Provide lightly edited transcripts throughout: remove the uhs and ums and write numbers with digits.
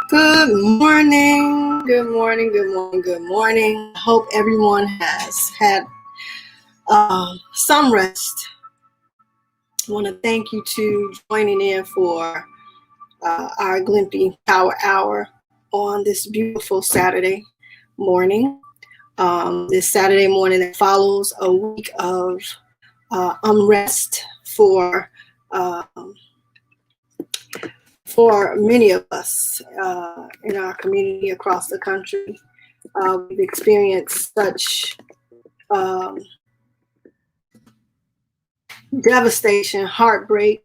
Good morning, good morning, good morning, good morning. I hope everyone has had some rest. I want to thank you to joining in for our Glimpy Power Hour on this beautiful Saturday morning. This Saturday morning that follows a week of unrest for many of us in our community across the country. We've experienced such um, devastation, heartbreak,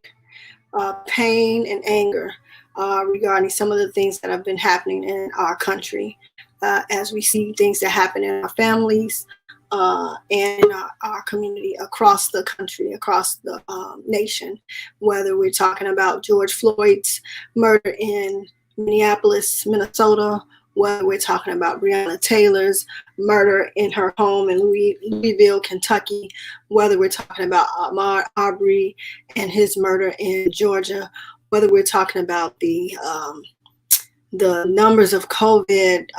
pain, and anger regarding some of the things that have been happening in our country as we see things that happen in our families and in our community across the country, across the nation, whether we're talking about George Floyd's murder in Minneapolis, Minnesota, whether we're talking about Breonna Taylor's murder in her home in Louisville, Kentucky, whether we're talking about Ahmaud Arbery and his murder in Georgia, whether we're talking about the numbers of COVID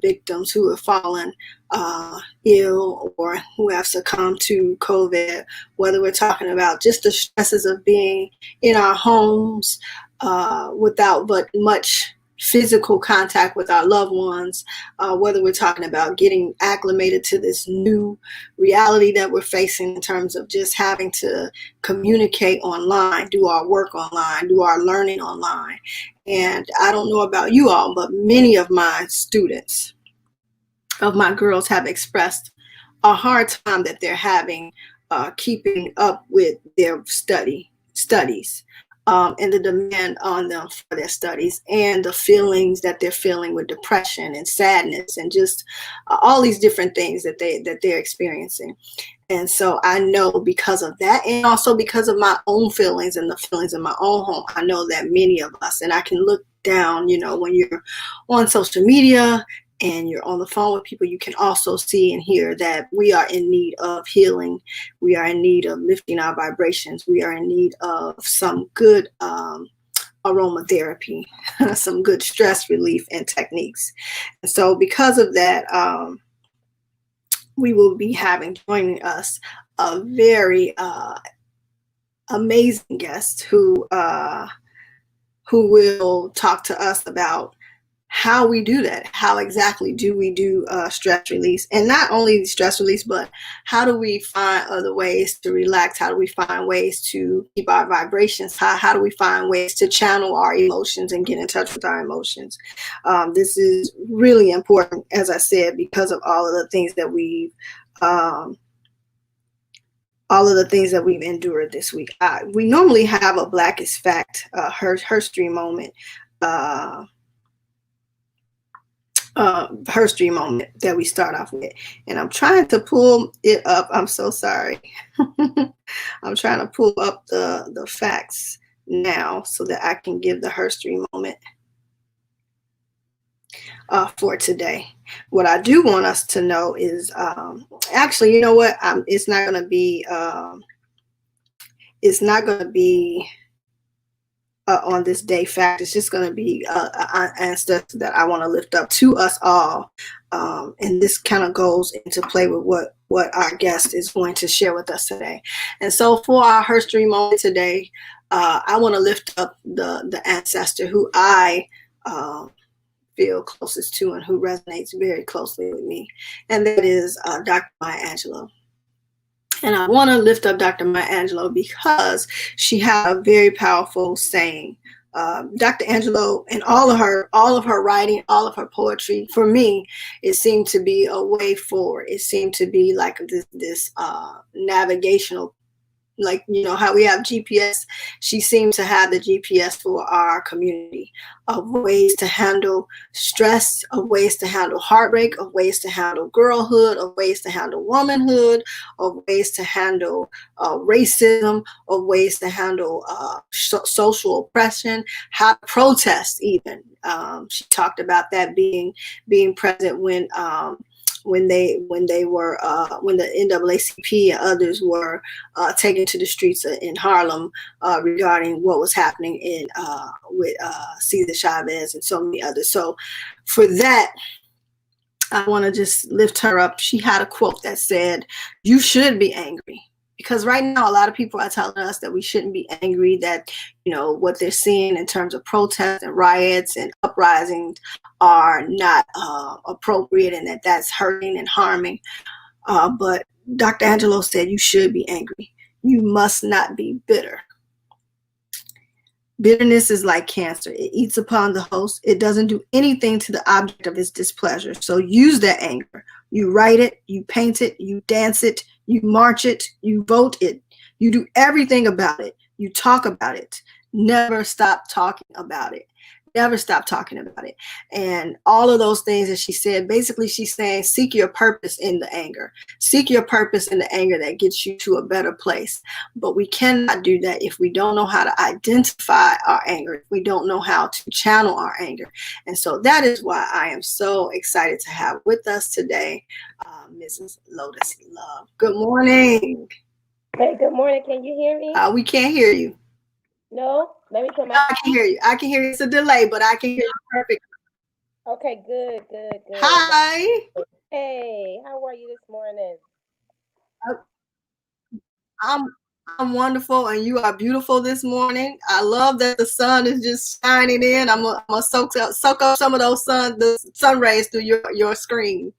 victims who have fallen ill or who have succumbed to COVID, whether we're talking about just the stresses of being in our homes without but much physical contact with our loved ones, whether we're talking about getting acclimated to this new reality that we're facing in terms of just having to communicate online, do our work online, do our learning online. And I don't know about you all, but many of my students, of my girls, have expressed a hard time that they're having keeping up with their studies. And the demand on them for their studies and the feelings that they're feeling with depression and sadness and just all these different things that they're experiencing. And so I know because of that, and also because of my own feelings and the feelings in my own home, I know that many of us, and I can look down, when you're on social media and you're on the phone with people, you can also see and hear that we are in need of healing. We are in need of lifting our vibrations. We are in need of some good aromatherapy, some good stress relief and techniques. And so because of that, we will be having joining us a very amazing guest who will talk to us about how we do that. How exactly do we do stress release? And not only stress release, but how do we find other ways to relax? How do we find ways to keep our vibrations high? How do we find ways to channel our emotions and get in touch with our emotions? This is really important, as I said, because of all of the things that we've endured this week. We normally have a Blackest Fact herstory moment. Herstory moment that we start off with, and I'm trying to pull it up. I'm so sorry. I'm trying to pull up the facts now so that I can give the herstory moment for today. What I do want us to know is actually, you know what? It's not going to be. It's not going to be. On this day fact. It's just going to be an ancestor that I want to lift up to us all, and this kind of goes into play with what our guest is going to share with us today. And so for our herstory moment today, I want to lift up the ancestor who I feel closest to and who resonates very closely with me, and that is Dr. Maya Angelou. And I want to lift up Dr. Maya Angelou because she had a very powerful saying. Dr. Angelou and all of her writing, all of her poetry, for me, it seemed to be a way forward. It seemed to be like this navigational, like, how we have GPS. She seemed to have the GPS for our community of ways to handle stress, of ways to handle heartbreak, of ways to handle girlhood, of ways to handle womanhood, of ways to handle racism, of ways to handle social oppression, how to protest even. She talked about that being present when the NAACP and others were taken to the streets in Harlem regarding what was happening with Cesar Chavez and so many others. So for that, I want to just lift her up. She had a quote that said, "You should be angry." Because right now, a lot of people are telling us that we shouldn't be angry, that, what they're seeing in terms of protests and riots and uprisings are not appropriate, and that that's hurting and harming. But Dr. Angelo said you should be angry. You must not be bitter. Bitterness is like cancer. It eats upon the host. It doesn't do anything to the object of its displeasure. So use that anger. You write it, you paint it, you dance it, you march it, you vote it. You do everything about it. You talk about it. Never stop talking about it. Never stop talking about it. And all of those things that she said, basically she's saying, seek your purpose in the anger. Seek your purpose in the anger that gets you to a better place. But we cannot do that if we don't know how to identify our anger, if we don't know how to channel our anger. And so that is why I am so excited to have with us today Mrs. Lotus Love. Good morning. Hey, good morning. Can you hear me? We can't hear you. No? Let me turn my... I can hear you. I can hear you. It's a delay, but I can hear you perfectly. Okay, good. Hi. Hey, how are you this morning? I'm wonderful, and you are beautiful this morning. I love that the sun is just shining in. I'm gonna soak up some of the sun rays through your screen.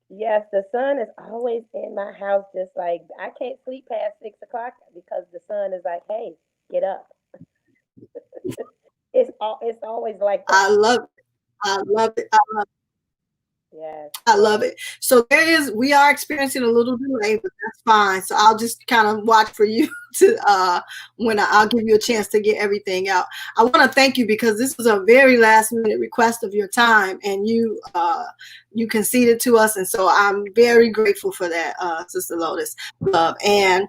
Yes, the sun is always in my house, just like I can't sleep past 6 o'clock because the sun is like, hey, get up. It's always like that. I love it. Yes. I love it. So we are experiencing a little delay, but that's fine. So I'll just kind of watch for you to when I'll give you a chance to get everything out. I want to thank you because this was a very last minute request of your time, and you conceded to us, and so I'm very grateful for that, Sister Lotus Love. And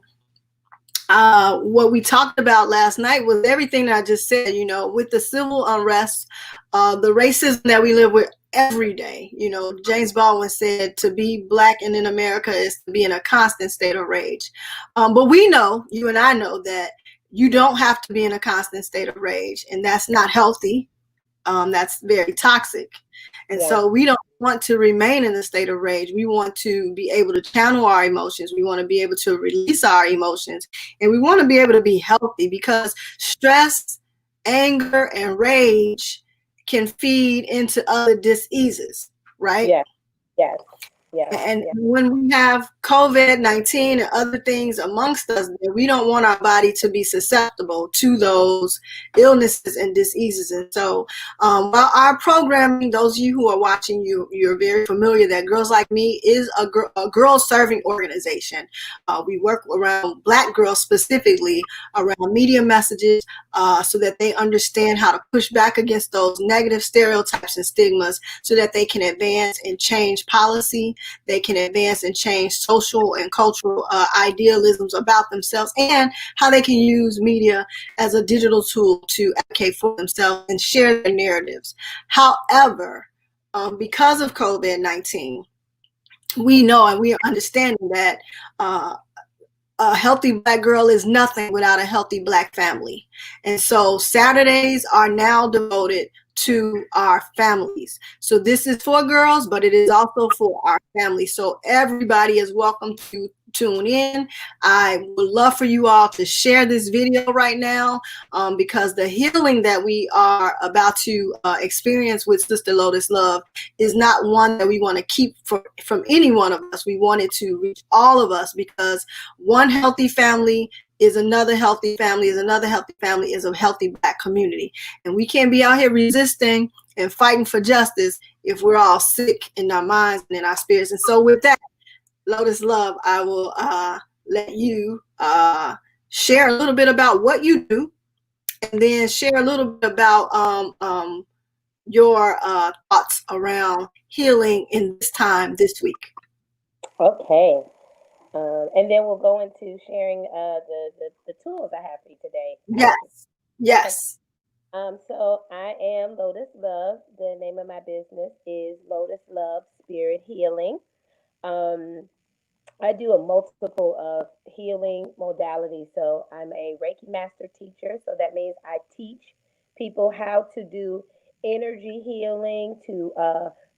what we talked about last night was everything that I just said, with the civil unrest, the racism that we live with every day. James Baldwin said to be Black and in America is to be in a constant state of rage. But we know, you and I know, that you don't have to be in a constant state of rage, and that's not healthy. That's very toxic. And so we don't want to remain in a state of rage. We want to be able to channel our emotions. We want to be able to release our emotions. And we want to be able to be healthy, because stress, anger, and rage can feed into other diseases, right? Yes. And when we have COVID-19 and other things amongst us, we don't want our body to be susceptible to those illnesses and diseases. And so while our programming, those of you who are watching, you're very familiar that Girls Like Me is a girl serving organization. We work around Black girls, specifically around media messages, so that they understand how to push back against those negative stereotypes and stigmas, so that they can advance and change policy. They can advance and change social and cultural idealisms about themselves, and how they can use media as a digital tool to advocate for themselves and share their narratives. However, because of COVID-19, we know and we are understanding that a healthy Black girl is nothing without a healthy Black family. And so Saturdays are now devoted to our families. So this is for girls, but it is also for our families. So everybody is welcome to tune in. I would love for you all to share this video right now, because the healing that we are about to experience with Sister Lotus Love is not one that we want to keep from any one of us. We want it to reach all of us, because one healthy family is another healthy family, is another healthy family, is a healthy Black community. And we can't be out here resisting and fighting for justice if we're all sick in our minds and in our spirits. And so with that, Lotus Love, I will let you share a little bit about what you do, and then share a little bit about your thoughts around healing in this time this week. Okay. And then we'll go into sharing the tools I have for you today. Yes. So I am Lotus Love. The name of my business is Lotus Love Spirit Healing. Um, I do a multiple of healing modalities. So I'm a Reiki master teacher. So that means I teach people how to do energy healing to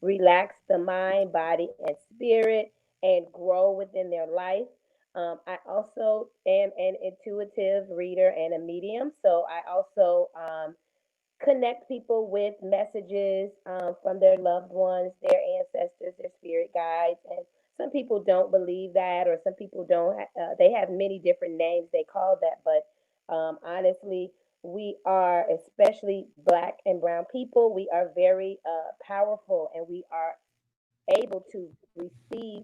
relax the mind, body, and spirit and grow within their life. I also am an intuitive reader and a medium. So I also connect people with messages from their loved ones, their ancestors, their spirit guides. And some people don't believe that, or some people don't. They have many different names they call that. But honestly, we are, especially Black and Brown people, we are very powerful, and we are able to receive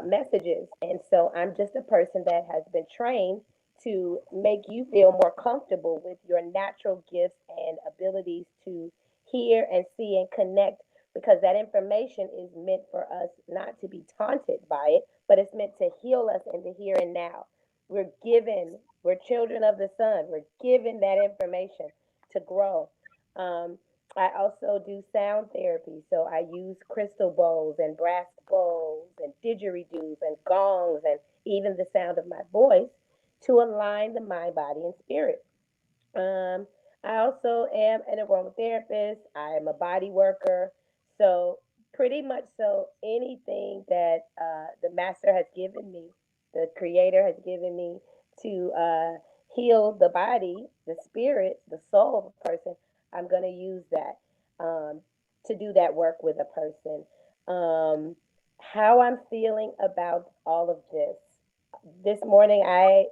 messages. And so I'm just a person that has been trained to make you feel more comfortable with your natural gifts and abilities to hear and see and connect, because that information is meant for us not to be taunted by it, but it's meant to heal us in the here and now. We're children of the sun. We're given that information to grow. Um, I also do sound therapy. So I use crystal bowls and brass bowls and didgeridoos and gongs and even the sound of my voice to align the mind, body, and spirit. Um, I also am an aromatherapist. I am a body worker. So, pretty much so, anything that the master has given me, the creator has given me to heal the body, the spirit, the soul of a person, I'm going to use that um, to do that work with a person. Um, how I'm feeling about all of this. This morning, I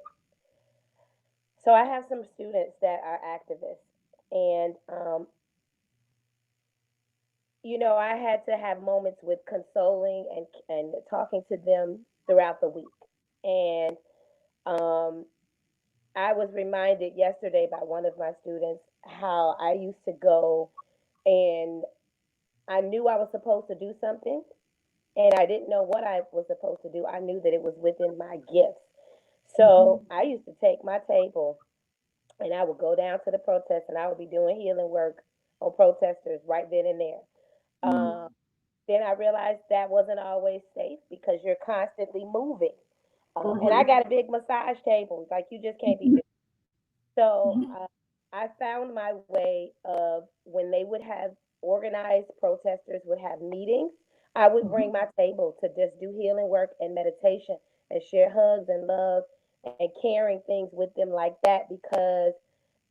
have some students that are activists, and I had to have moments with consoling and talking to them throughout the week, and um, I was reminded yesterday by one of my students how I used to go, and I knew I was supposed to do something, and I didn't know what I was supposed to do. I knew that it was within my gifts, so Mhm. I used to take my table and I would go down to the protest and I would be doing healing work on protesters right then and there. Mhm. Um, then I realized that wasn't always safe because you're constantly moving. And I Mhm. got a big massage table, like you just can't be Mhm. doing. So Mhm. I found my way of when they would have organized protesters would have meetings, I would Mhm. bring my table to just do healing work and meditation and share hugs and love and caring things with them like that, because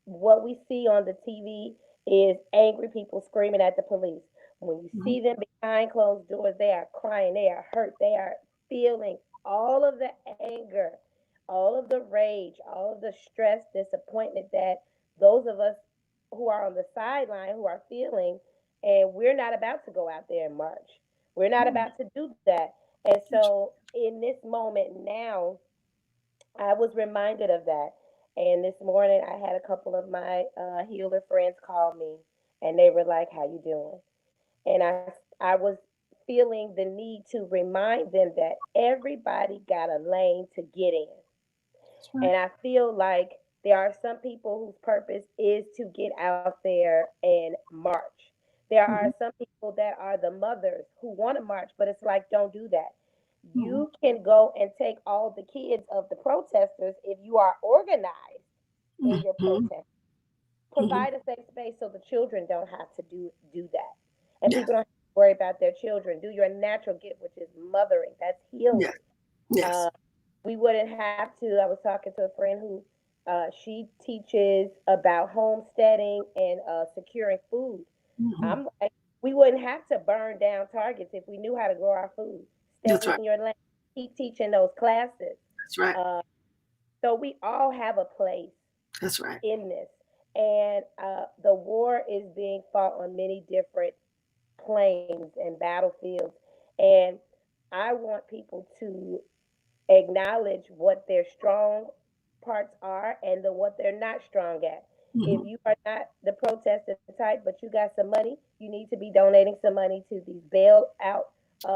what we see on the TV is angry people screaming at the police. When you Mhm. see them behind closed doors, they are crying, they are hurt, they are feeling all of the anger, all of the rage, all of the stress, disappointment that those of us who are on the sideline who are feeling, and we're not about to go out there and march. We're not Mhm. about to do that. And That's so in this moment now, I was reminded of that. And this morning, I had a couple of my healer friends call me, and they were like, "How you doing?" And I was feeling the need to remind them that everybody got a lane to get in. right. And I feel like there are some people whose purpose is to get out there and march. There are Mhm. some people that are the mothers who want to march, but it's like, don't do that. Mhm. You can go and take all the kids of the protesters if you are organized in your Mhm. protest. Mhm. Provide a safe space so the children don't have to do that. And Yes. people don't have to worry about their children. Do your natural gift, which is mothering. That's Yes. healing. Yes. Uh, we wouldn't have to. I was talking to a friend who she teaches about homesteading and securing food. Mhm. I'm like, we wouldn't have to burn down targets if we knew how to grow our food. Stay That's in right. your lane. Keep teaching those classes. That's right. Uh, so we all have a place That's right. in this, and the war is being fought on many different planes and battlefields, and I want people to acknowledge what their strong parts are and what they're not strong at. If Mhm. you are not the protester type, but you got some money, you need to be donating some money to these bailout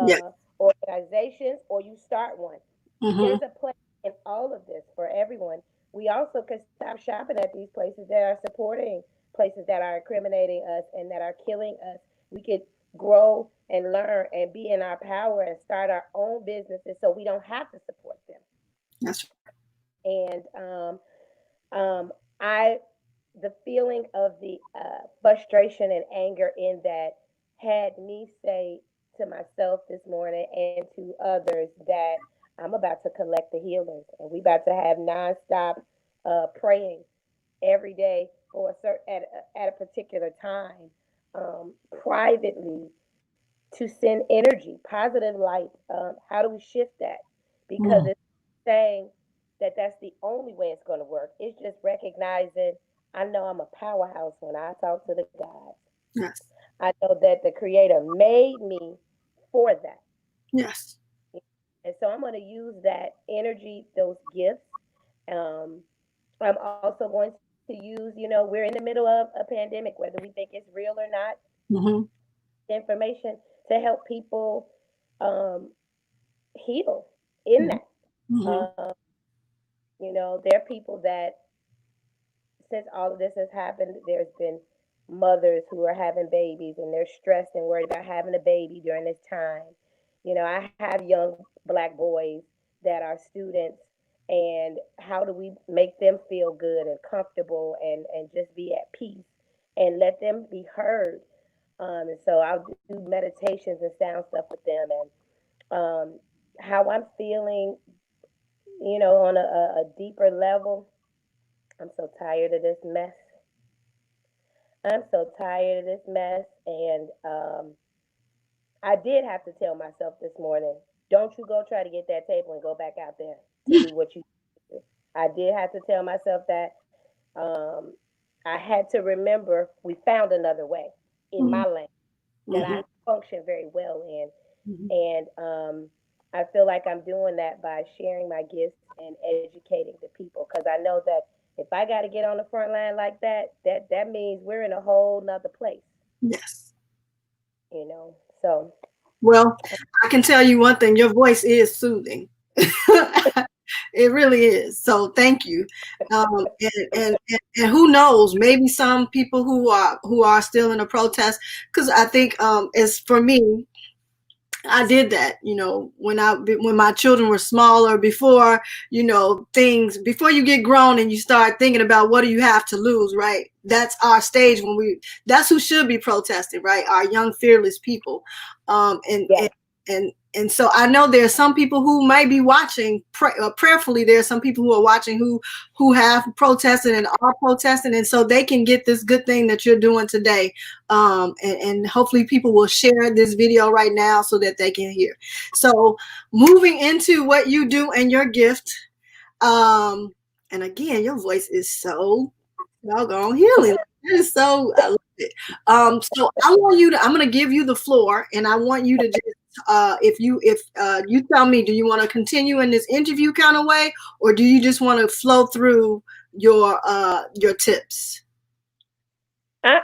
Yes. organizations, or you start one. Mhm. There's a place in all of this for everyone. We also can stop shopping at these places that are supporting places that are incriminating us and that are killing us. We could grow and learn and be in our power and start our own businesses so we don't have to support them. That's right. And um, I, the feeling of the frustration and anger in that had me say to myself this morning and to others that I'm about to collect the healers and we about to have nonstop praying every day or at a particular time privately to send energy, positive light. How do we shift that? Because Mm. it's saying that that's the only way it's going to work. It's just recognizing I know I'm a powerhouse when I talk to the gods. Yes. I know that the Creator made me for that. Yes. And so I'm going to use that energy, those gifts. Um, I'm also going to use, we're in the middle of a pandemic, whether we think it's real or not, Mm-hmm. information to help people um, heal in that. Mm-hmm. There are people that since all of this has happened, there's been mothers who are having babies and they're stressed and worried about having a baby during this time. I have young black boys that are students, and how do we make them feel good and comfortable and just be at peace and let them be heard? And so I'll do meditations and sound stuff with them and how I'm feeling, on a deeper level. I'm so tired of this mess. I'm so tired of this mess. And I did have to tell myself this morning, don't you go try to get that table and go back out there to do what you do. I did have to tell myself that um, I had to remember we found another way in Mm-hmm. my lane that Mm-hmm. I function very well in. Mm-hmm. And I feel like I'm doing that by sharing my gifts and educating the people because I know that if I got to get on the front line like that means we're in a whole nother place, Yes. So Well, I can tell you one thing, your voice is soothing. It really is. So thank you. And who knows, maybe some people who are still in a protest, because I think as for me, I did that, when my children were smaller, before, things, before you get grown and you start thinking about what do you have to lose, right? That's our stage that's who should be protesting, right? Our young, fearless people. yeah, And so I know there are some people who might be watching prayerfully. There are some people who are watching who have protested and are protesting. And so they can get this good thing that you're doing today, and hopefully people will share this video right now so that they can hear. So moving into what you do and your gift, and again, your voice is so doggone healing. It is so, I love it. So I'm going to give you the floor, and I want you to just, if you tell me, do you want to continue in this interview kind of way, or do you just want to flow through your tips? I,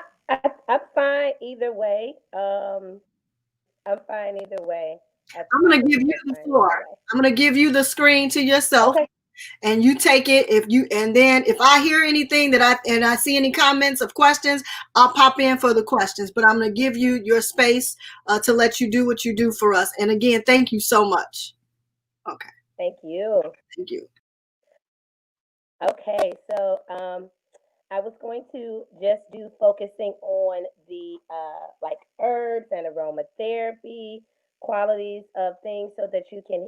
I'm fine either way. I'm fine either way. I'm I going to think give you we're the fine floor. either way. I'm going to give you the screen to yourself, Okay, and you take it. And then if I hear anything I see any comments of questions, I'll pop in for the questions. But I'm going to give you your space to let you do what you do for us. And again, thank you so much. Okay, thank you. thank you. Okay, so I was going to just do focusing on the like herbs and aromatherapy qualities of things so that you can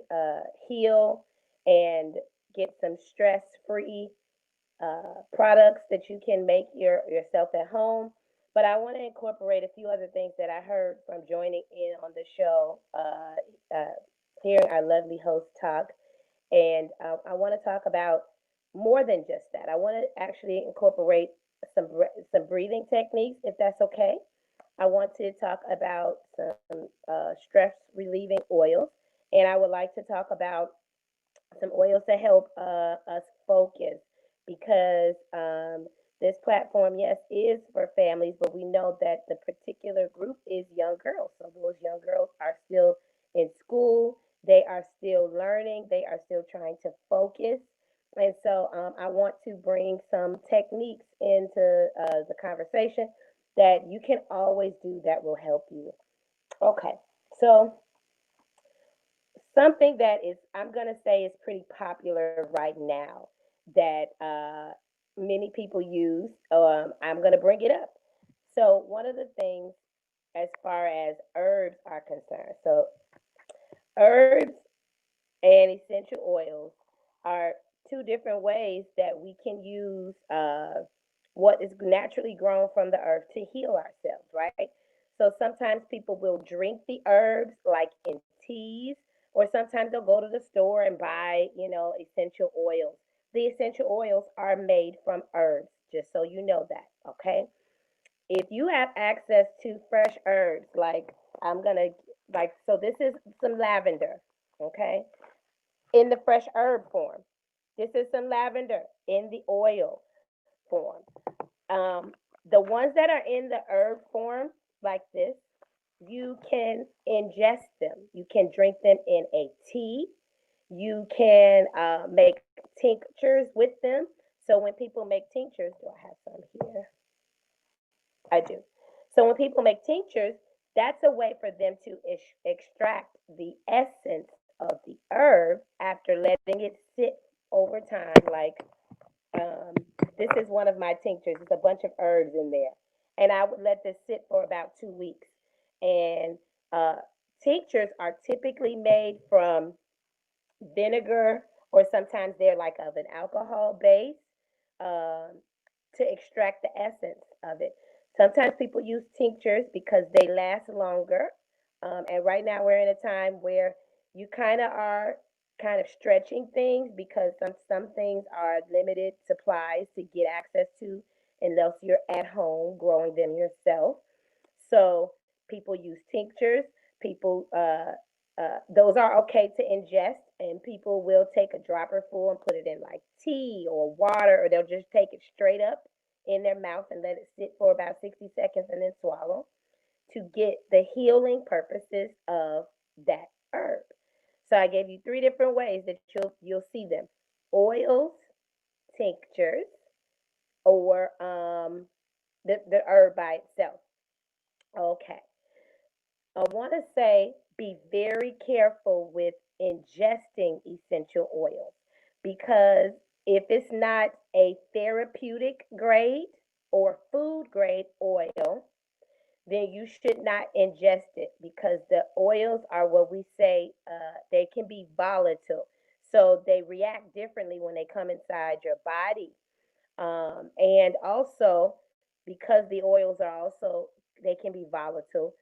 heal and get some stress free products that you can make yourself at home. But I want to incorporate a few other things that I heard from joining in on the show, hearing our lovely host talk. And I want to talk about more than just that. I want to actually incorporate some breathing techniques, if that's okay. I want to talk about some stress relieving oils, and I would like to talk about some oils to help us focus because this platform, yes, is for families, but we know that the particular group is young girls. So those young girls are still in school, they are still learning, they are still trying to focus. And so I want to bring some techniques into the conversation that you can always do that will help you. Okay. So something that is, I'm going to say, is pretty popular right now that many people use. I'm going to bring it up. So one of the things, as far as herbs are concerned, so herbs and essential oils are two different ways that we can use what is naturally grown from the earth to heal ourselves, right? So sometimes people will drink the herbs like in teas, or sometimes they'll go to the store and buy, essential oils. The essential oils are made from herbs, just so you know that, okay? If you have access to fresh herbs, like I'm gonna, like, so this is some lavender, okay, in the fresh herb form. This is some lavender in the oil form. Um, the ones that are in the herb form, like this, you can ingest them. You can drink them in a tea. You can make tinctures with them. So when people make tinctures, do I have some here? I do. So when people make tinctures, that's a way for them to extract the essence of the herb after letting it sit over time. Like um, this is one of my tinctures. It's a bunch of herbs in there, and I would let this sit for about 2 weeks. And uh, tinctures are typically made from vinegar, or sometimes they're like of an alcohol base, um, to extract the essence of it. Sometimes people use tinctures because they last longer. And right now we're in a time where you kind of are kind of stretching things, because some things are limited supplies to get access to unless you're at home growing them yourself. So people use tinctures. People those are okay to ingest, and people will take a dropper full and put it in like tea or water, or they'll just take it straight up in their mouth and let it sit for about 60 seconds and then swallow to get the healing purposes of that herb. So I gave you three different ways that you'll see them: oils, tinctures, or the herb by itself. Okay. I want to say be very careful with ingesting essential oils, because if it's not a therapeutic grade or food grade oil, then you should not ingest it, because the oils are what we say, they can be volatile. So they react differently when they come inside your body. And also, because the oils are also, they can be volatile.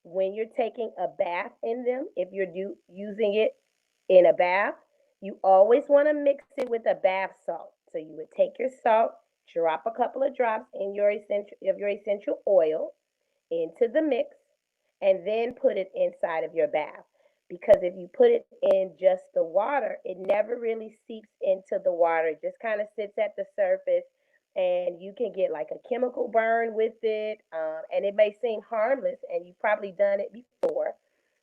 When you're taking a bath in them, if you're using it in a bath, you always want to mix it with a bath salt. So you would take your salt, drop a couple of drops in your essential oil into the mix, and then put it inside of your bath. Because if you put it in just the water, it never really seeps into the water. It just kind of sits at the surface, and you can get like a chemical burn with it. And it may seem harmless, and you've probably done it before.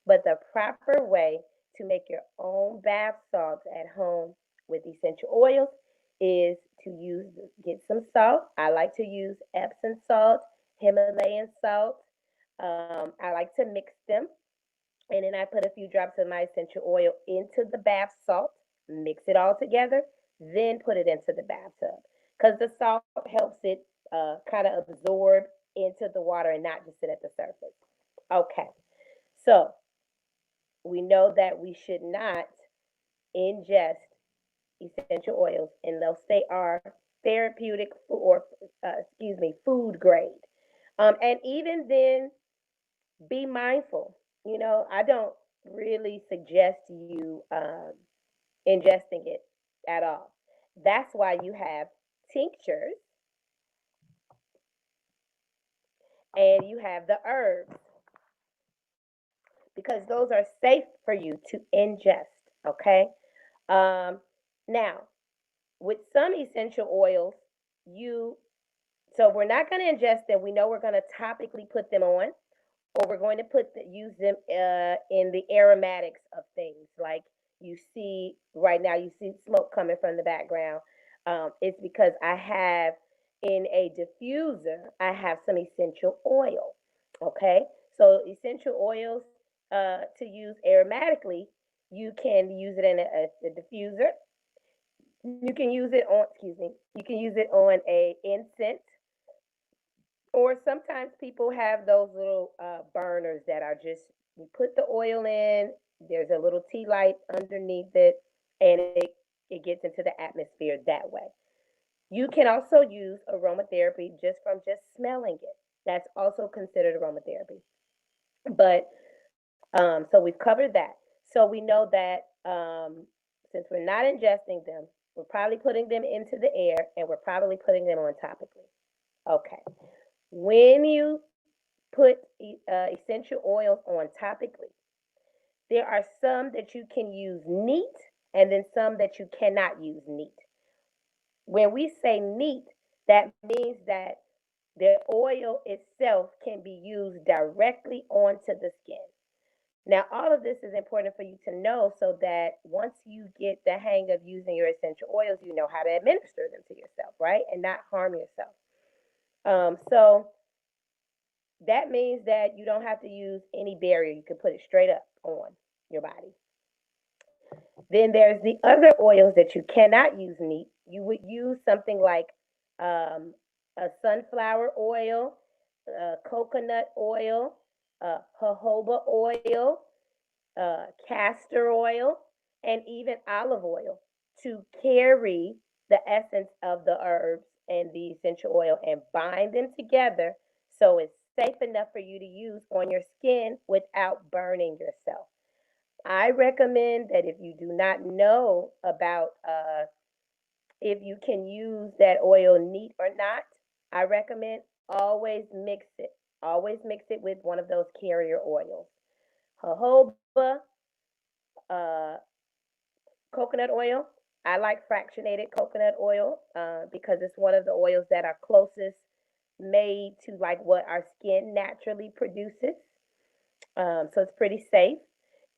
But the proper way to make your own bath salts at home with essential oils is to get some salt. I like to use Epsom salt, Himalayan salt. I like to mix them, and then I put a few drops of my essential oil into the bath salt, mix it all together, then put it into the bathtub, because the salt helps it kind of absorb into the water and not just sit at the surface. Okay, so we know that we should not ingest essential oils unless they are therapeutic or, excuse me, food grade. And even then, be mindful. I don't really suggest you ingesting it at all. That's why you have tinctures and you have the herbs, because those are safe for you to ingest. Okay. Um, Now, with some essential oils, you so we're not going to ingest them. We know we're going to topically put them on, or we're going to use them in the aromatics of things. Like you see right now, you see smoke coming from the background. It's because I have in a diffuser, I have some essential oil. Okay, so essential oils to use aromatically, you can use it in a diffuser. You can use it on, excuse me, you can use it on a incense, or sometimes people have those little burners that are just, you put the oil in, there's a little tea light underneath it, and it gets into the atmosphere that way. You can also use aromatherapy just from just smelling it. That's also considered aromatherapy. But so we've covered that. So we know that since we're not ingesting them, we're probably putting them into the air, and we're probably putting them on topically. Okay. When you put essential oils on topically, there are some that you can use neat, and then some that you cannot use neat. When we say neat, that means that the oil itself can be used directly onto the skin. Now, all of this is important for you to know so that once you get the hang of using your essential oils, you know how to administer them to yourself, right? And not harm yourself. So that means that you don't have to use any barrier. You can put it straight up on your body. Then there's the other oils that you cannot use neat. You would use something like um, a sunflower oil, coconut oil, jojoba oil, castor oil, and even olive oil to carry the essence of the herbs and the essential oil and bind them together so it's safe enough for you to use on your skin without burning yourself. I recommend that if you do not know about if you can use that oil neat or not, I recommend always mix it. Always mix it with one of those carrier oils. Jojoba, uh, coconut oil. I like fractionated coconut oil because it's one of the oils that are closest made to like what our skin naturally produces. So it's pretty safe.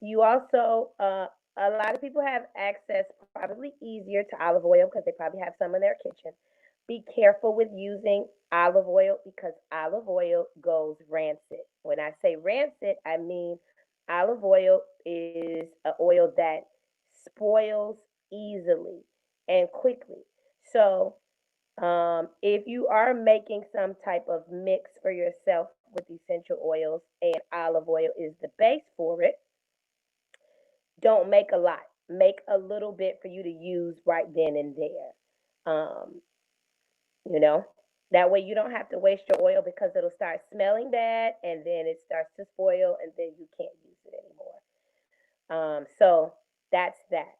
You also, a lot of people have access probably easier to olive oil because they probably have some in their kitchen. Be careful with using olive oil because olive oil goes rancid. When I say rancid, I mean olive oil is an oil that spoils easily and quickly. So if you are making some type of mix for yourself with essential oils and olive oil is the base for it, don't make a lot. Make a little bit for you to use right then and there. You know, that way you don't have to waste your oil because it'll start smelling bad and then it starts to spoil and then you can't use it anymore. So that's that.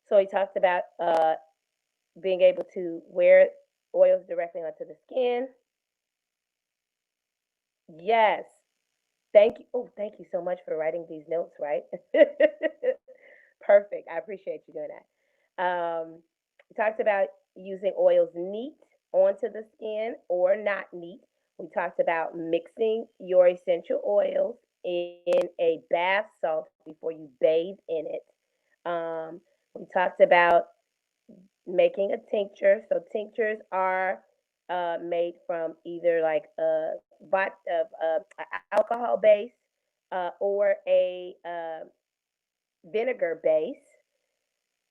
So he talked about being able to wear oils directly onto the skin. Yes. Thank you. Oh, thank you so much for writing these notes, right? Perfect. I appreciate you doing that. We talked about using oils neat onto the skin or not neat. We talked about mixing your essential oils in a bath salt before you bathe in it. We talked about making a tincture. So tinctures are made from either like alcohol base or a vinegar base.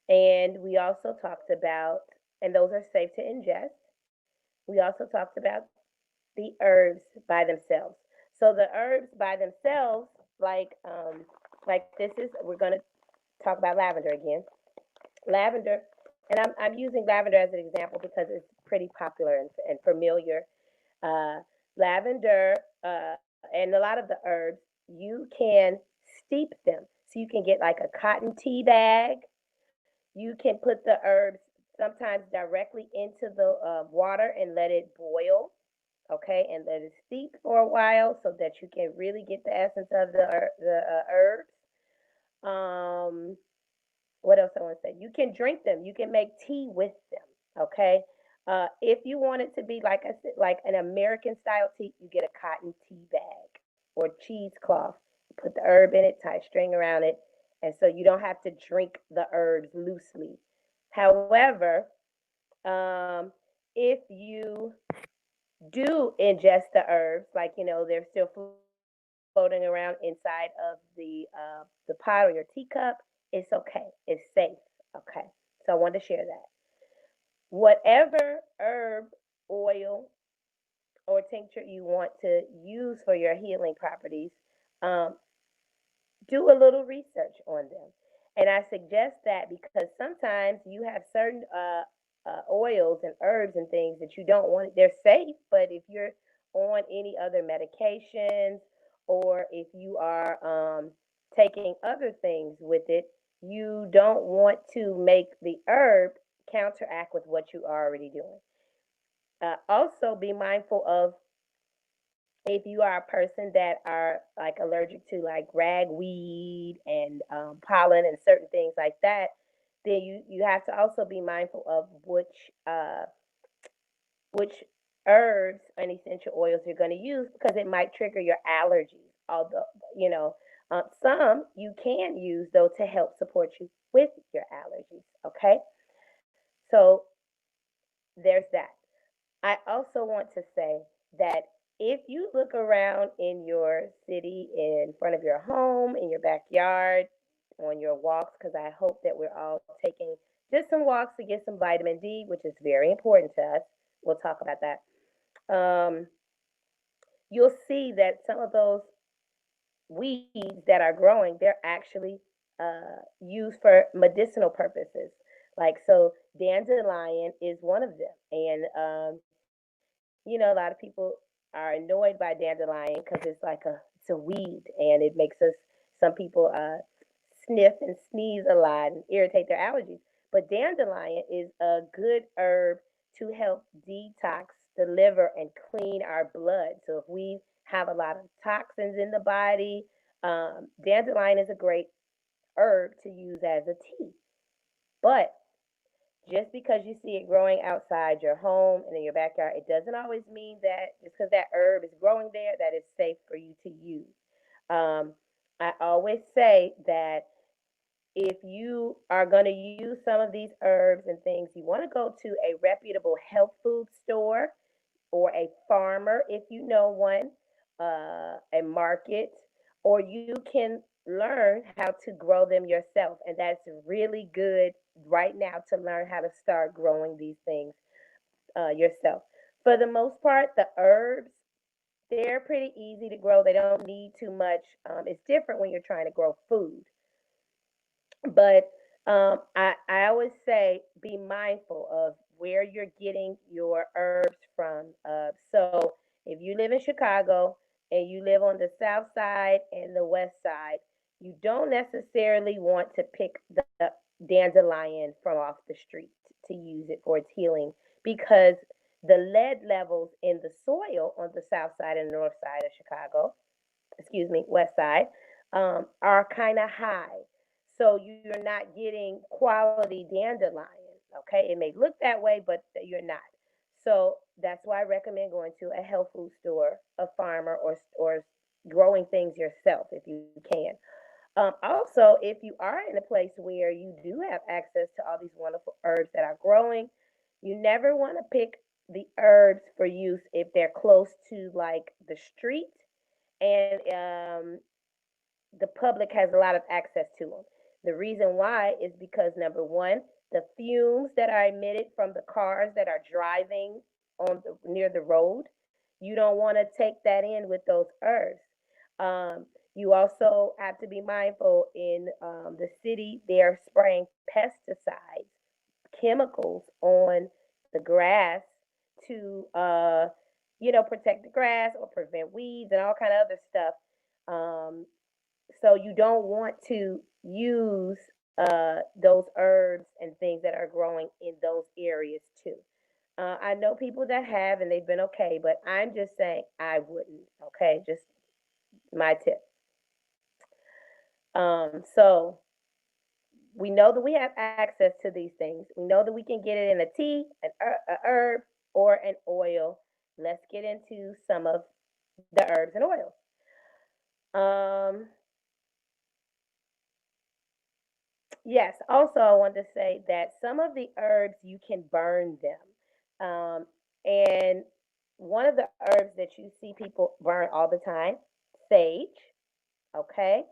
And we also talked about, and those are safe to ingest. We also talked about the herbs by themselves. So the herbs by themselves, like this is, we're gonna talk about lavender again. Lavender, and I'm using lavender as an example because it's pretty popular and familiar. Uh, Lavender and a lot of the herbs, you can steep them. So you can get like a cotton tea bag. You can put the herbs sometimes directly into the water and let it boil, okay, and let it steep for a while so that you can really get the essence of the herbs. Um, what else I want to say? You can drink them. You can make tea with them. Okay. If you want it to be like I said, like an American style tea, you get a cotton tea bag or cheesecloth. Put the herb in it, tie a string around it, and so you don't have to drink the herbs loosely. However, um, if you do ingest the herbs, like you know, they're still flavored. floating around inside of the pot or your teacup, it's okay. It's safe. Okay. So I wanted to share that. Whatever herb, oil, or tincture you want to use for your healing properties, um, do a little research on them. And I suggest that because sometimes you have certain oils and herbs and things that you don't want. They're safe, but if you're on any other medications or if you are taking other things with it, you don't want to make the herb counteract with what you are already doing. Also, be mindful of if you are a person that are like allergic to like ragweed and pollen and certain things like that, then you have to also be mindful of which herbs and essential oils you're going to use because it might trigger your allergies. Although you know some you can use though to help support you with your allergies. Okay, so there's that. I also want to say that if you look around in your city, in front of your home, in your backyard, on your walks, because I hope that we're all taking just some walks to get some vitamin D, which is very important to us. We'll talk about that. Um, you'll see that some of those weeds that are growing, they're actually used for medicinal purposes. Like so, dandelion is one of them, and a lot of people are annoyed by dandelion because it's a weed and it makes us some people sniff and sneeze a lot and irritate their allergies. But dandelion is a good herb to help detox the liver and clean our blood. So if we have a lot of toxins in the body, dandelion is a great herb to use as a tea. But just because you see it growing outside your home and in your backyard, it doesn't always mean that just because that herb is growing there, that it's safe for you to use. Um, I always say that if you are going to use some of these herbs and things, you want to go to a reputable health food store or a farmer if you know one, a market, or you can learn how to grow them yourself. And that's really good right now to learn how to start growing these things yourself. For the most part, the herbs, they're pretty easy to grow. They don't need too much. It's different when you're trying to grow food. But I always say be mindful of where you're getting your herbs from. So if you live in Chicago and you live on the south side and the west side, you don't necessarily want to pick the dandelion from off the street to use it for its healing because the lead levels in the soil on the south side and north side of Chicago, excuse me, west side, are kind of high. So you're not getting quality dandelion. Okay, it may look that way, but you're not. So that's why I recommend going to a health food store, a farmer, or growing things yourself if you can. Also, if you are in a place where you do have access to all these wonderful herbs that are growing, you never want to pick the herbs for use if they're close to like the street and the public has a lot of access to them. The reason why is because number one, the fumes that are emitted from the cars that are driving near the road, you don't want to take that in with those herbs. You also have to be mindful in the city, they're spraying pesticides, chemicals on the grass to protect the grass or prevent weeds and all kind of other stuff. Um, so you don't want to use those herbs and things that are growing in those areas too. I know people that have and they've been okay, but I'm just saying I wouldn't. Okay, just my tip. So we know that we have access to these things. We know that we can get it in a tea, a herb, or an oil. Let's get into some of the herbs and oils. Um, Yes. Also, I want to say that some of the herbs you can burn them, and one of the herbs that you see people burn all the time, sage, okay?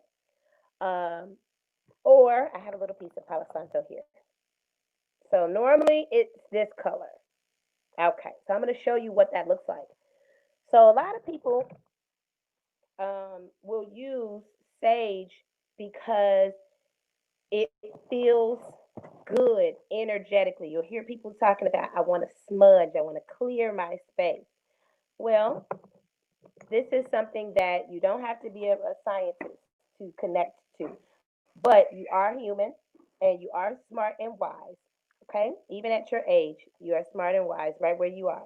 Um, or I have a little piece of Palo Santo here. So normally it's this color. Okay, so I'm going to show you what that looks like. So a lot of people will use sage because it feels good energetically. You'll hear people talking about, I want to smudge, I want to clear my space. Well, this is something that you don't have to be a scientist to connect to, but you are human and you are smart and wise. Okay, even at your age, you are smart and wise right where you are.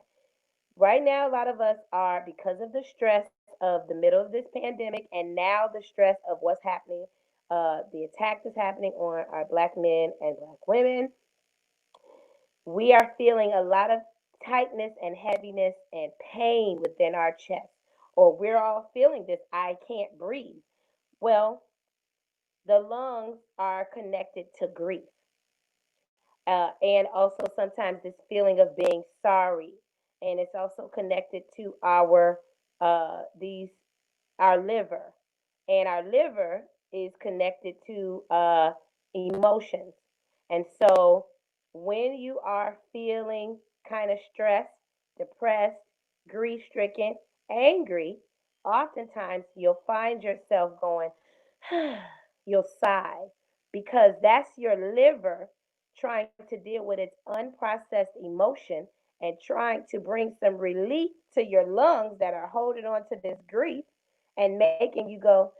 Right now, a lot of us are, because of the stress of the middle of this pandemic and now the stress of what's happening, the attack that's happening on our black men and black women, we are feeling a lot of tightness and heaviness and pain within our chest. Or we're all feeling this, I can't breathe. Well, the lungs are connected to grief. And also sometimes this feeling of being sorry. And it's also connected to these our liver, and our liver is connected to emotions. And so when you are feeling kind of stressed, depressed, grief stricken, angry, oftentimes you'll find yourself going, you'll sigh, because that's your liver trying to deal with its unprocessed emotion and trying to bring some relief to your lungs that are holding on to this grief and making you go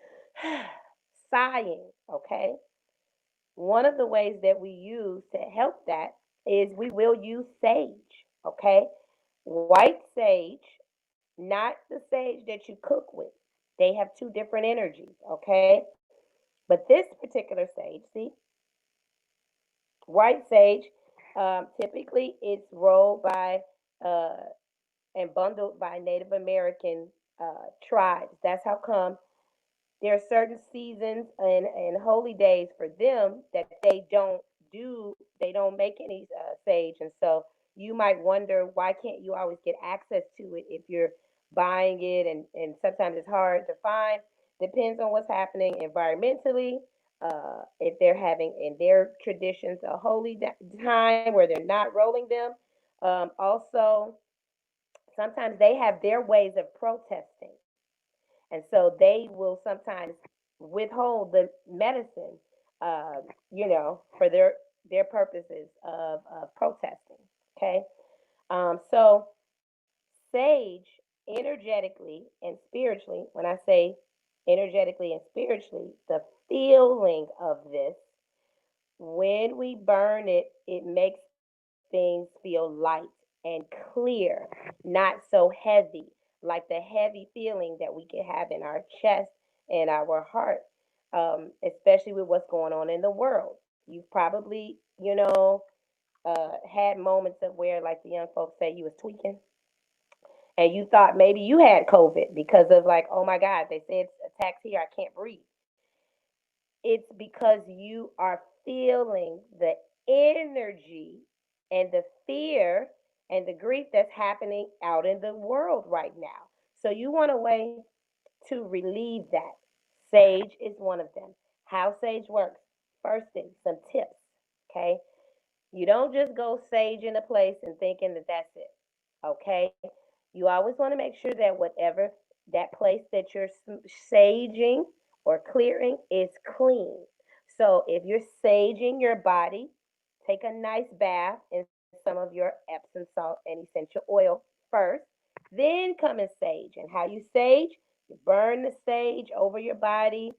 sighing. Okay, one of the ways that we use to help that is we will use sage. Okay, white sage, not the sage that you cook with. They have two different energies. Okay, but this particular sage, see, white sage, typically it's rolled by uh, and bundled by Native American tribes. That's how come there are certain seasons and holy days for them that they don't make any sage. And so you might wonder, why can't you always get access to it if you're buying it, and sometimes it's hard to find. Depends on what's happening environmentally. If they're having in their traditions a holy time where they're not rolling them. Also, sometimes they have their ways of protesting, and so they will sometimes withhold the medicine, uh, for their purposes of protesting. Okay, so sage, energetically and spiritually. When I say energetically and spiritually, the feeling of this, when we burn it, it makes things feel light and clear, not so heavy, like the heavy feeling that we can have in our chest and our heart, especially with what's going on in the world. You've probably, had moments of where, like the young folks say, you was tweaking and you thought maybe you had COVID because of, like, oh my God, they said attacks here, I can't breathe. It's because you are feeling the energy and the fear and the grief that's happening out in the world right now. So you want a way to relieve that. Sage is one of them. How sage works. First thing, some tips. Okay. You don't just go sage in a place and thinking that that's it. Okay. You always want to make sure that whatever that place that you're saging or clearing is clean. So if you're saging your body, take a nice bath in some of your Epsom salt and essential oil first. Then come and sage. And how you sage, you burn the sage over your body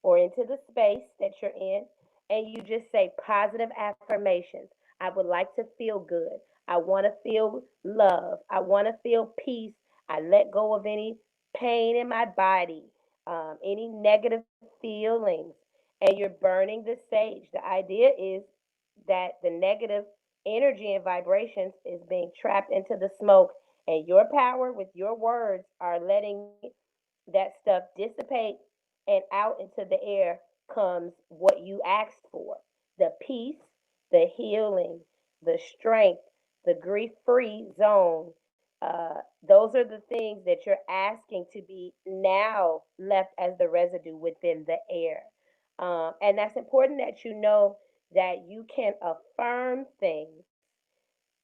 or into the space that you're in, and you just say positive affirmations. I would like to feel good. I want to feel love. I want to feel peace. I let go of any pain in my body, any negative feelings, and you're burning the sage. The idea is that the negative energy and vibrations is being trapped into the smoke, and your power with your words are letting that stuff dissipate, and out into the air comes what you asked for: the peace, the healing, the strength, the grief free zone. Those are the things that you're asking to be now left as the residue within the air. And that's important that you know that you can affirm things.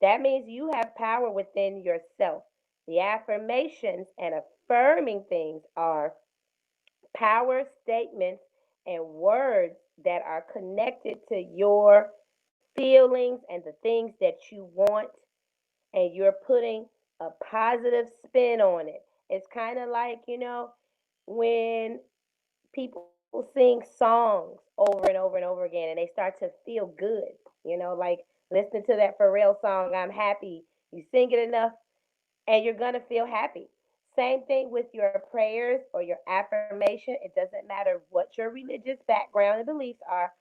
That means you have power within yourself. The affirmations and affirming things are power statements and words that are connected to your feelings and the things that you want, and you're putting a positive spin on it. It's kind of like, when people sing songs over and over and over again and they start to feel good, like listening to that Pharrell song, I'm happy. You sing it enough and you're going to feel happy. Same thing with your prayers or your affirmation. It doesn't matter what your religious background and beliefs are.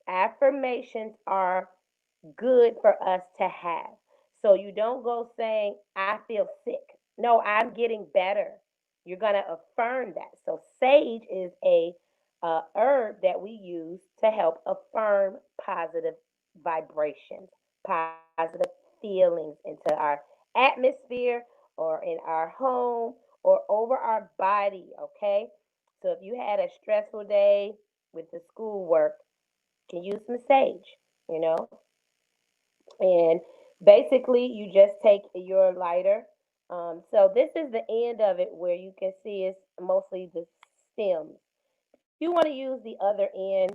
Affirmations are good for us to have. So you don't go saying, I feel sick. No, I'm getting better. You're going to affirm that. So sage is a herb that we use to help affirm positive vibrations, positive feelings into our atmosphere or in our home or over our body, okay? So if you had a stressful day with the schoolwork, you can use some sage, you know, and basically you just take your lighter. So this is the end of it where you can see it's mostly the stems. If you want to use the other end,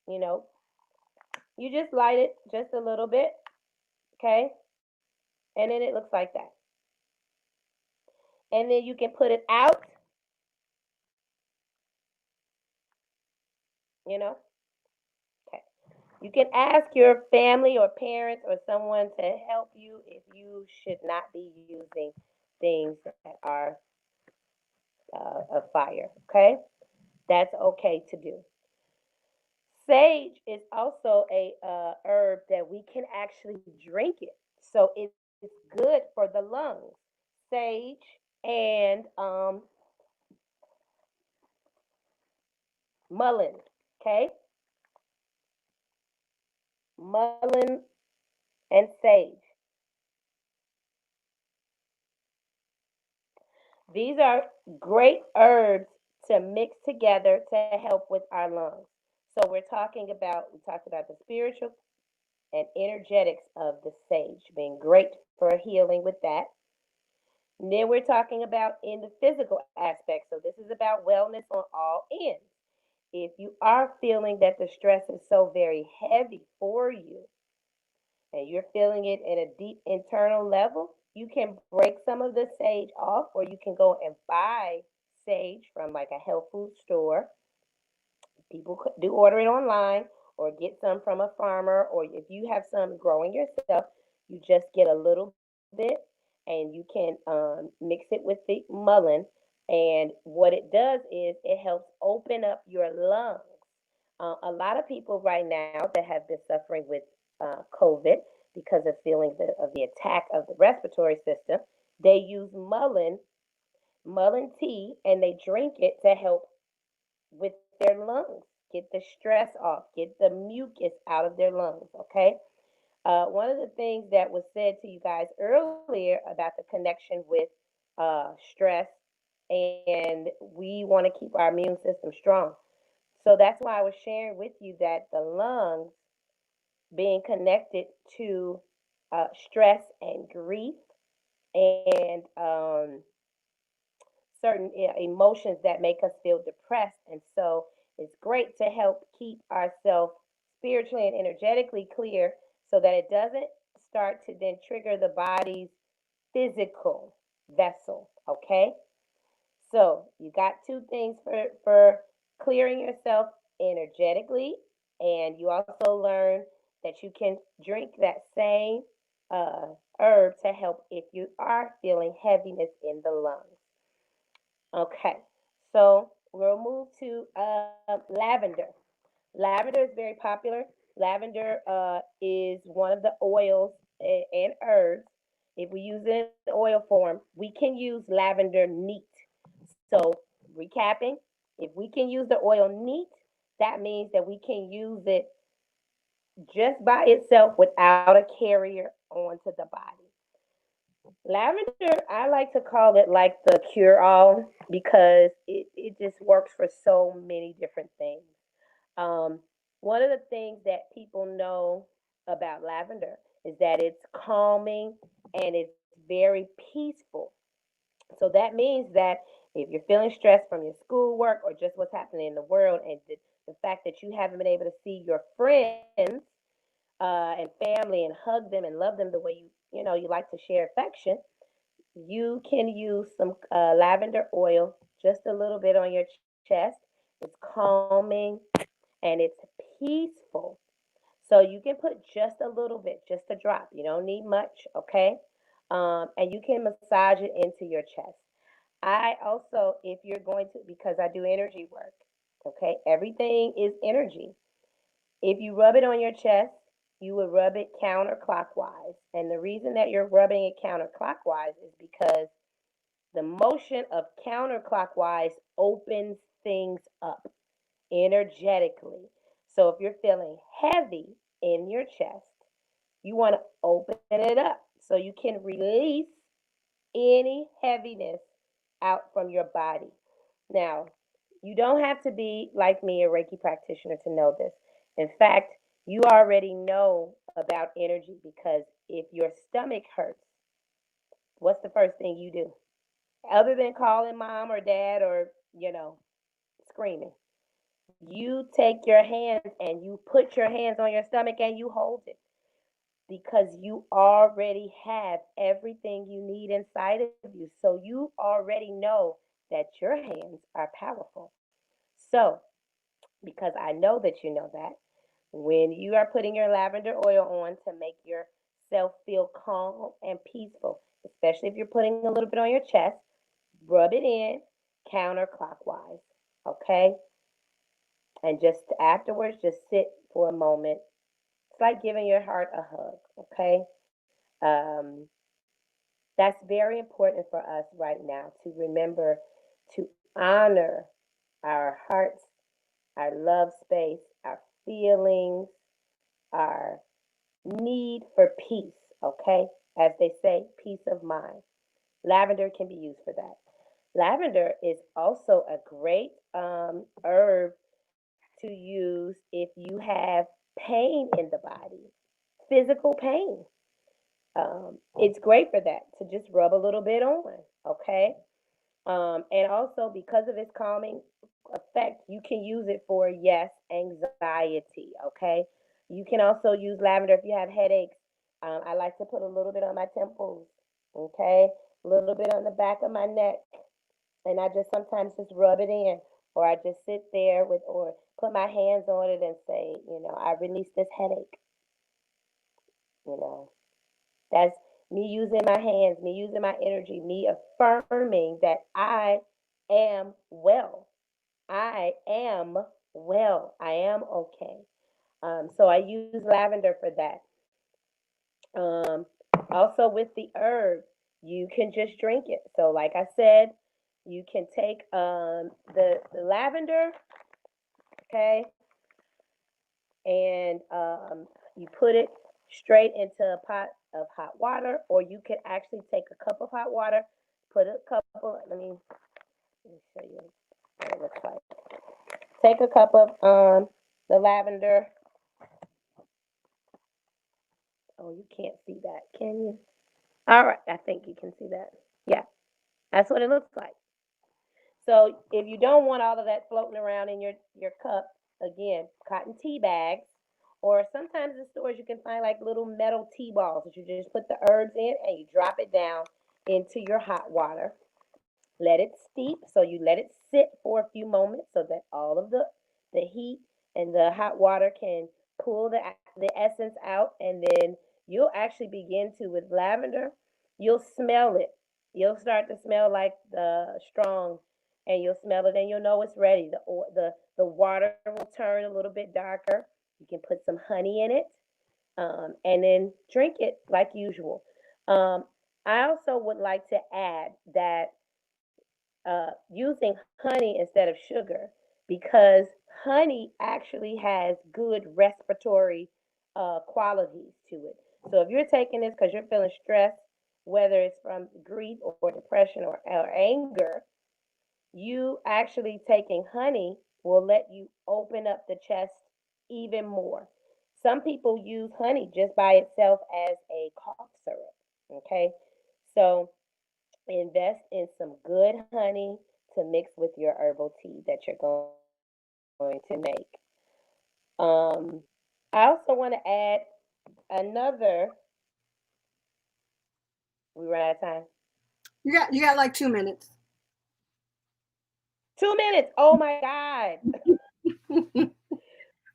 you know, you just light it just a little bit, okay? And then it looks like that. And then you can put it out, you know. Okay. You can ask your family or parents or someone to help you if you should not be using things that are of fire, okay? That's okay to do. Sage is also a herb that we can actually drink it, so it's good for the lungs. Sage and mullein, okay? Mullein and sage. These are great herbs to mix together to help with our lungs. So we talked about the spiritual and energetics of the sage being great for healing with that. And then we're talking about in the physical aspect. So this is about wellness on all ends. If you are feeling that the stress is so very heavy for you and you're feeling it at a deep internal level, you can break some of the sage off, or you can go and buy sage from like a health food store. People do order it online or get some from a farmer, or if you have some growing yourself, you just get a little bit and you can mix it with the mullein. And what it does is it helps open up your lungs. A lot of people right now that have been suffering with COVID because of feeling of the attack of the respiratory system, they use mullein tea, and they drink it to help with their lungs, get the stress off, get the mucus out of their lungs, okay? One of the things that was said to you guys earlier about the connection with stress, and we want to keep our immune system strong. So that's why I was sharing with you that the lungs being connected to stress and grief and certain emotions that make us feel depressed. And so it's great to help keep ourselves spiritually and energetically clear so that it doesn't start to then trigger the body's physical vessel. Okay? So you got two things for clearing yourself energetically, and you also learn that you can drink that same uh, herb to help if you are feeling heaviness in the lungs. Okay, so we'll move to lavender. Lavender is very popular. Lavender is one of the oils and herbs. If we use it in oil form, we can use lavender neat. So, recapping, if we can use the oil neat, that means that we can use it just by itself without a carrier onto the body. Lavender, I like to call it like the cure all because it just works for so many different things. Um, One of the things that people know about lavender is that it's calming and it's very peaceful. So that means that if you're feeling stressed from your schoolwork or just what's happening in the world, and the fact that you haven't been able to see your friends and family and hug them and love them the way you like to share affection, you can use some lavender oil, just a little bit on your chest. It's calming and it's peaceful. So you can put just a little bit, just a drop. You don't need much, okay? And you can massage it into your chest. I also, if you're going to, because I do energy work, okay? Everything is energy. If you rub it on your chest, you would rub it counterclockwise. And the reason that you're rubbing it counterclockwise is because the motion of counterclockwise opens things up energetically. So if you're feeling heavy in your chest, you want to open it up so you can release any heaviness out from your body. Now, you don't have to be like me, a Reiki practitioner, to know this. In fact, you already know about energy because if your stomach hurts, what's the first thing you do? Other than calling mom or dad or, screaming. You take your hands and you put your hands on your stomach and you hold it because you already have everything you need inside of you. So you already know that your hands are powerful. So, because I know that you know that, when you are putting your lavender oil on to make yourself feel calm and peaceful, especially if you're putting a little bit on your chest, rub it in counterclockwise, okay? And just afterwards, just sit for a moment. It's like giving your heart a hug, okay? Um, that's very important for us right now to remember to honor our hearts, our love space, our feelings, our need for peace, okay? As they say, peace of mind. Lavender can be used for that. Lavender is also a great herb to use if you have pain in the body, physical pain. It's great for that to just rub a little bit on, okay? And also because of its calming effect, you can use it for, yes, anxiety, okay? You can also use lavender if you have headaches. I like to put a little bit on my temples, okay? A little bit on the back of my neck, and I just sometimes just rub it in, or I just sit there with, or put my hands on it and say, I release this headache. You know, that's me using my hands, me using my energy, me affirming that I am well. I am well. I am okay. So I use lavender for that. Um, Also, with the herb, you can just drink it. So, like I said, you can take the lavender, okay, and you put it straight into a pot of hot water, or you could actually take a cup of hot water, put a couple. Let me show you what it looks like. Take a cup of the lavender. Oh, you can't see that, can you? All right, I think you can see that. Yeah, that's what it looks like. So if you don't want all of that floating around in your cup, again, cotton tea bags, or sometimes in stores you can find like little metal tea balls that you just put the herbs in and you drop it down into your hot water. Let it steep, so you let it sit for a few moments so that all of the heat and the hot water can pull the essence out, and then you'll actually begin to, with lavender, you'll smell it. You'll start to smell like the strong, and you'll smell it and you'll know it's ready. The water will turn a little bit darker. You can put some honey in it, and then drink it like usual. Um, I also would like to add that using honey instead of sugar, because honey actually has good respiratory qualities to it. So if you're taking this because you're feeling stressed, whether it's from grief or depression or anger, you actually taking honey will let you open up the chest even more. Some people use honey just by itself as a cough syrup. Okay, so invest in some good honey to mix with your herbal tea that you're going to make. Um, I also want to add another. We run out of time. You got like 2 minutes. 2 minutes. Oh my God.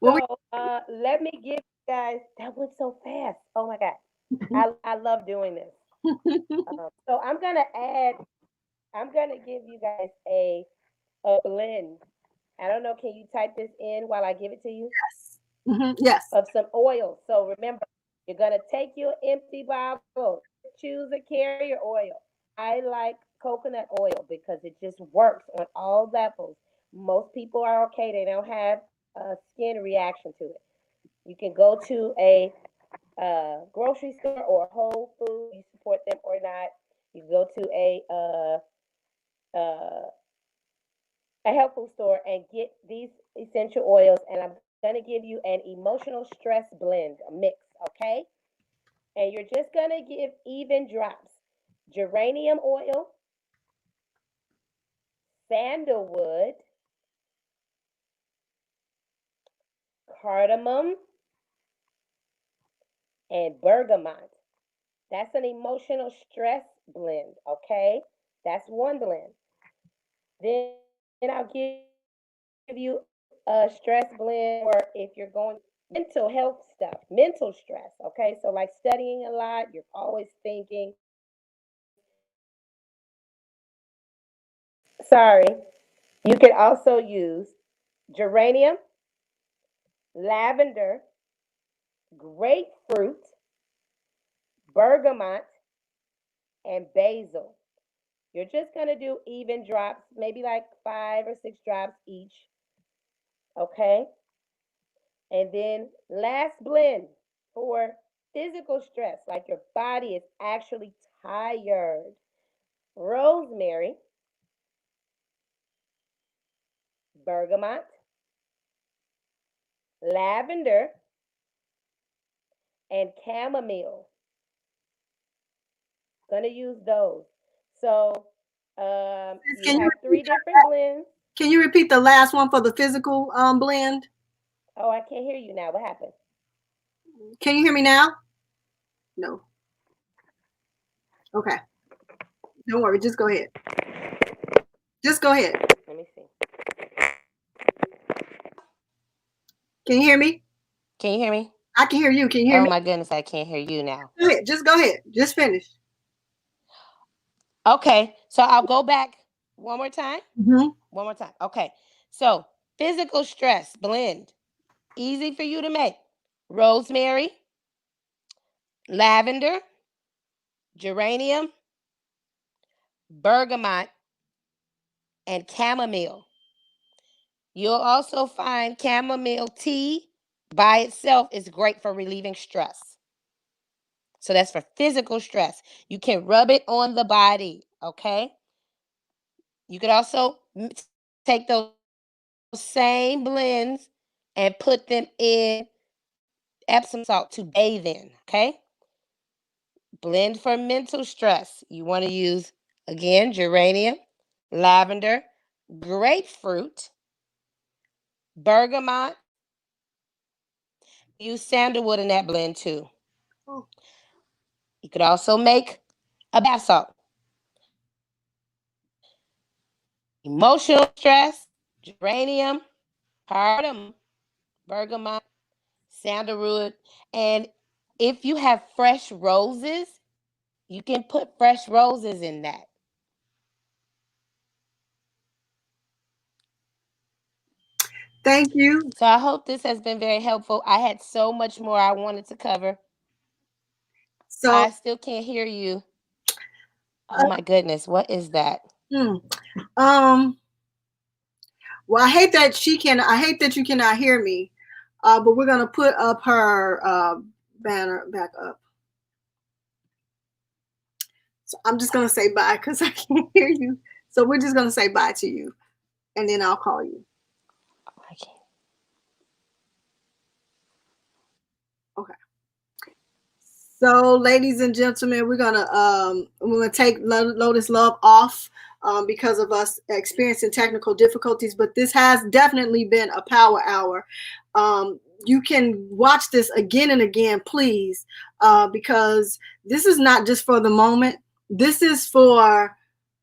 Well, So let me give you guys. That went so fast. Oh my God. I love doing this. So I'm gonna give you guys a blend. I don't know. Can you type this in while I give it to you? yes. Of some oil. So remember, you're gonna take your empty bottle. Choose a carrier oil. I like coconut oil because it just works on all levels. Most people are okay. They don't have a skin reaction to it. You can go to a grocery store or Whole Foods. You support them or not. You go to a health food store and get these essential oils. And I'm going to give you an emotional stress blend, a mix, okay? And you're just going to give even drops: geranium oil, sandalwood, cardamom, and bergamot. That's an emotional stress blend, okay? That's one blend. Then I'll give you a stress blend for if you're going mental health stuff, mental stress, okay? So like studying a lot, you're always thinking. Sorry. You can also use geranium, lavender, grapefruit, bergamot, and basil. You're just going to do even drops, maybe like 5 or 6 drops each, okay? And then last blend for physical stress, like your body is actually tired: rosemary, bergamot, lavender, and chamomile. Gonna use those. So you Can you have repeat three different blends. can you repeat the last one for the physical blend? Oh, I can't hear you now. What happened? Can you hear me now? No. Okay. Don't worry. Just go ahead. Just go ahead. Let me see. Can you hear me? Can you hear me? I can hear you. Can you hear Oh me? my goodness, I can't hear you now. Go ahead. Just go ahead. Just finish. Okay, so I'll go back one more time. Hmm. One more time. Okay, so physical stress blend, easy for you to make: rosemary, lavender, geranium, bergamot, and chamomile. You'll also find chamomile tea by itself is great for relieving stress. So that's for physical stress. You can rub it on the body, okay? You could also take those same blends and put them in Epsom salt to bathe in, okay? Blend for mental stress. You want to use, again, geranium, lavender, grapefruit, bergamot. Use sandalwood in that blend too. Oh, You could also make a bath salt. Emotional stress, geranium, cardamom, bergamot, sandalwood. And if you have fresh roses, you can put fresh roses in that. thank you. So I hope this has been very helpful. I had so much more I wanted to cover. So, I still can't hear you. Oh my goodness, what is that? hmm, um, well, I hate that she can. I hate that you cannot hear me. But we're gonna put up her banner back up. So I'm just going to say bye because I can't hear you. So we're just going to say bye to you, and then I'll call you. Okay. Okay. So, ladies and gentlemen, we're gonna take Lotus Love off because of us experiencing technical difficulties. But this has definitely been a power hour. You can watch this again and again, please, because this is not just for the moment. This is for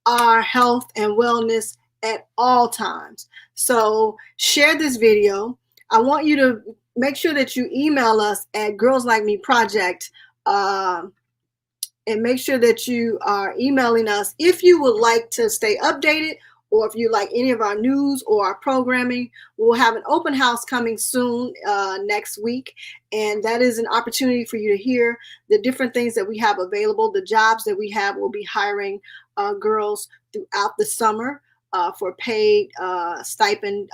our health and wellness at all times. So share this video. I want you to make sure that you email us at Girls Like Me Project, um, and make sure that you are emailing us if you would like to stay updated, or if you like any of our news or our programming. We'll have an open house coming soon, next week, and that is an opportunity for you to hear the different things that we have available, the jobs that we have. We'll be hiring girls throughout the summer for paid stipend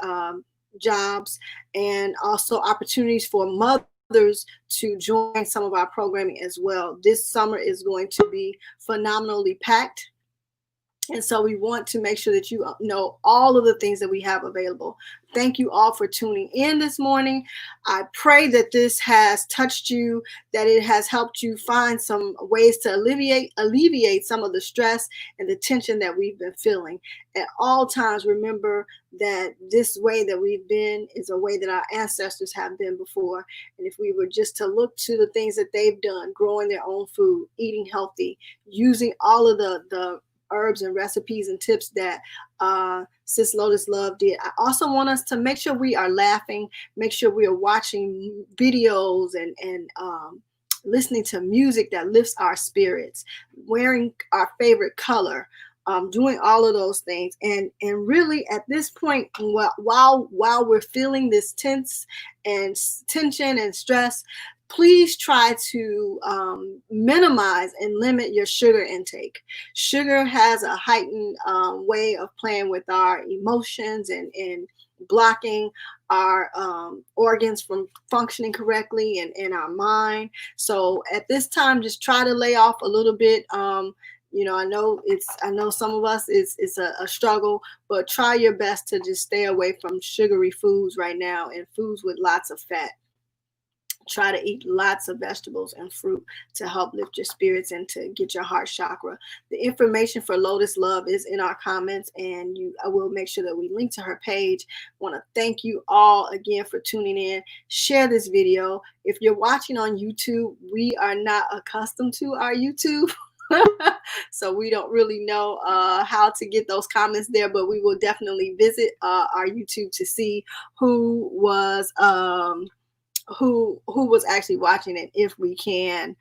jobs, and also opportunities for mothers to join some of our programming as well. This summer is going to be phenomenally packed. And so we want to make sure that you know all of the things that we have available. Thank you all for tuning in this morning. I pray that this has touched you, that it has helped you find some ways to alleviate some of the stress and the tension that we've been feeling. At all times, remember that this way that we've been is a way that our ancestors have been before. And if we were just to look to the things that they've done, growing their own food, eating healthy, using all of the herbs and recipes and tips that Sis Lotus Love did. I also want us to make sure we are laughing, make sure we are watching videos and listening to music that lifts our spirits, wearing our favorite color, doing all of those things. And really at this point, while we're feeling this tension and stress, please try to minimize and limit your sugar intake. Sugar has a heightened way of playing with our emotions and blocking our organs from functioning correctly, and our mind. So at this time, just try to lay off a little bit. I know some of us it's a struggle, but try your best to just stay away from sugary foods right now and foods with lots of fat. Try to eat lots of vegetables and fruit to help lift your spirits and to get your heart chakra. The information for Lotus Love is in our comments, and I will make sure that we link to her page. I want to thank you all again for tuning in. Share this video. If you're watching on YouTube, we are not accustomed to our YouTube. So we don't really know how to get those comments there, but we will definitely visit our YouTube to see who was actually watching it, if we can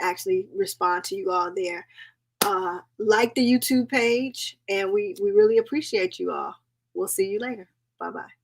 actually respond to you all there. Like the YouTube page, and we really appreciate you all. We'll see you later. Bye-bye.